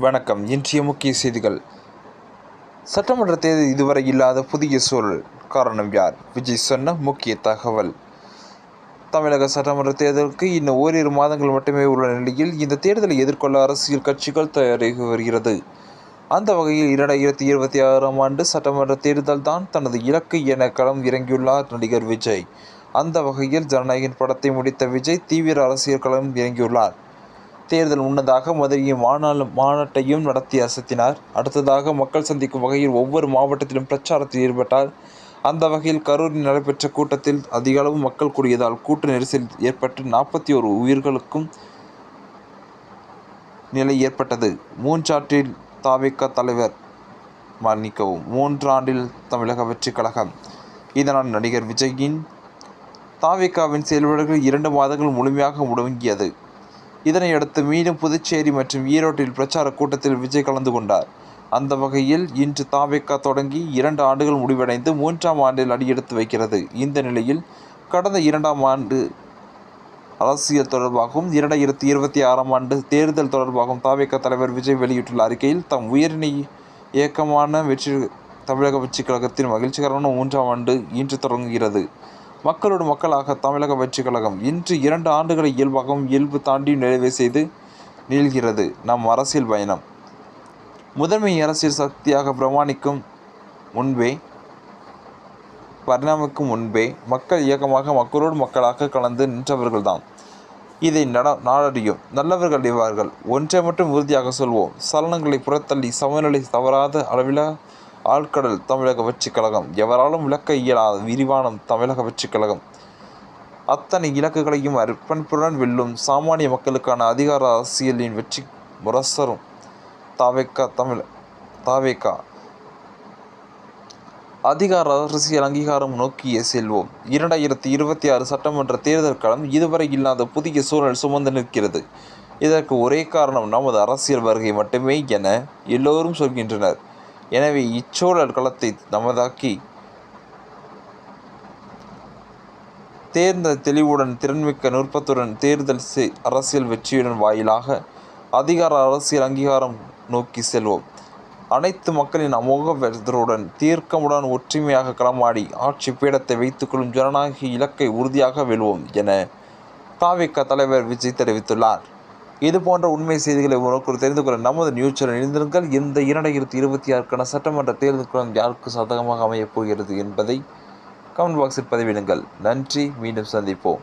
வணக்கம். இன்றைய முக்கிய செய்திகள். சட்டமன்ற தேர்தல் இதுவரை இல்லாத புதிய சூழல். காரணம் யார்? விஜய் சொன்ன முக்கிய தகவல். தமிழக சட்டமன்ற தேர்தலுக்கு இன்னும் ஓரிரு மாதங்கள் மட்டுமே உள்ள நிலையில் இந்த தேர்தலை எதிர்கொள்ள அரசியல் கட்சிகள் தயாராகி வருகிறது. அந்த வகையில் 2026ஆம் ஆண்டு சட்டமன்ற தேர்தல் தான் தனது இலக்கு என களம் இறங்கியுள்ளார் நடிகர் விஜய். அந்த வகையில் ஜனநாயகன் படத்தை முடித்த விஜய் தீவிர அரசியல் களம் இறங்கியுள்ளார். தேர்தல் முன்னதாக மதுரையில் மாநாட்டையும் நடத்தி அசத்தினார். அடுத்ததாக மக்கள் சந்திக்கும் வகையில் ஒவ்வொரு மாவட்டத்திலும் பிரச்சாரத்தில் ஈடுபட்டார். அந்த வகையில் கரூரில் நடைபெற்ற கூட்டத்தில் அதிக அளவு மக்கள் கூடியதால் கூட்ட நெரிசல் ஏற்பட்டு 41 உயிர்களுக்கும் நிலை ஏற்பட்டது. மூன்றாண்டில் தமிழக வெற்றி கழகம். இதனால் நடிகர் விஜயின் தாவேகாவின் செயல்பாடுகள் 2 மாதங்கள் முழுமையாக முடங்கியது. இதனையடுத்து மீண்டும் புதுச்சேரி மற்றும் ஈரோட்டில் பிரச்சார கூட்டத்தில் விஜய் கலந்து கொண்டார். அந்த வகையில் இன்று தாவேகா தொடங்கி 2 ஆண்டுகள் முடிவடைந்து 3ஆம் ஆண்டில் அடியெடுத்து வைக்கிறது. இந்த நிலையில் கடந்த 2ஆம் ஆண்டு அரசியல் தொடர்பாகவும் 2026ஆம் ஆண்டு தேர்தல் தொடர்பாகவும் தாவேகா தலைவர் விஜய் வெளியிட்டுள்ள அறிக்கையில் தம் உயர்நிலை இயக்கமான தமிழக வெற்றி கழகத்தின் மகிழ்ச்சிகரமான 3ஆம் ஆண்டு இன்று தொடங்குகிறது. மக்களோடு மக்களாக தமிழக வெற்றி கழகம் இன்று 2 ஆண்டுகளை இயல்பாகவும் இயல்பு தாண்டியும் நிறைவு செய்து நீள்கிறது நம் அரசியல் பயணம். முதன்மை அரசியல் சக்தியாக பரிணாமிக்கும் முன்பே மக்கள் இயக்கமாக மக்களோடு மக்களாக கலந்து நின்றவர்கள்தான் இதை நாடறியும் நல்லவர்கள் இவார்கள். ஒன்றை மட்டும் உறுதியாக சொல்வோம், சலனங்களை புறத்தள்ளி சமநிலை தவறாத அளவில் ஆழ்கடல் தமிழக வெற்றி கழகம். எவராலும் விளக்க இயலாத விரிவானம் தமிழக வெற்றி கழகம். அத்தனை இலக்குகளையும் அர்ப்பணிப்புடன் வெல்லும் சாமானிய மக்களுக்கான அதிகார அரசியலின் வெற்றி முரசரும் தாவேகா அதிகார அரசியல் அங்கீகாரம் நோக்கியே செல்வோம். 2026 சட்டமன்ற தேர்தல் களம் இதுவரை இல்லாத புதிய சூழல் சுமந்து நிற்கிறது. இதற்கு ஒரே காரணம் நமது அரசியல் வருகை மட்டுமே என எல்லோரும் சொல்கின்றனர். எனவே இச்சூழல் களத்தை நமதாக்கி தேர்ந்த தெளிவுடன் திறன்மிக்க நுட்பத்துடன் தேர்தல் அரசியல் வெற்றியுடன் வாயிலாக அதிகார அரசியல் அங்கீகாரம் நோக்கி செல்வோம். அனைத்து மக்களின் அமோகத்துடன் தீர்க்கமுடன் ஒற்றுமையாக களமாடி ஆட்சி பீடத்தை வைத்துக்கொள்ளும் ஜனநாயக இலக்கை உறுதியாக வெல்வோம் என தாவேகா தலைவர் விஜய் தெரிவித்துள்ளார். இது போன்ற உண்மை செய்திகளை உனக்கு தெரிந்து கொள்ள நமது நியூஸ் சேனல் இணைந்திருங்கள். இந்த 2026க்கான சட்டமன்ற தேர்தல் யாருக்கு சாதகமாக அமையப் போகிறது என்பதை கமெண்ட் பாக்ஸில் பதிவிடுங்கள். நன்றி. மீண்டும் சந்திப்போம்.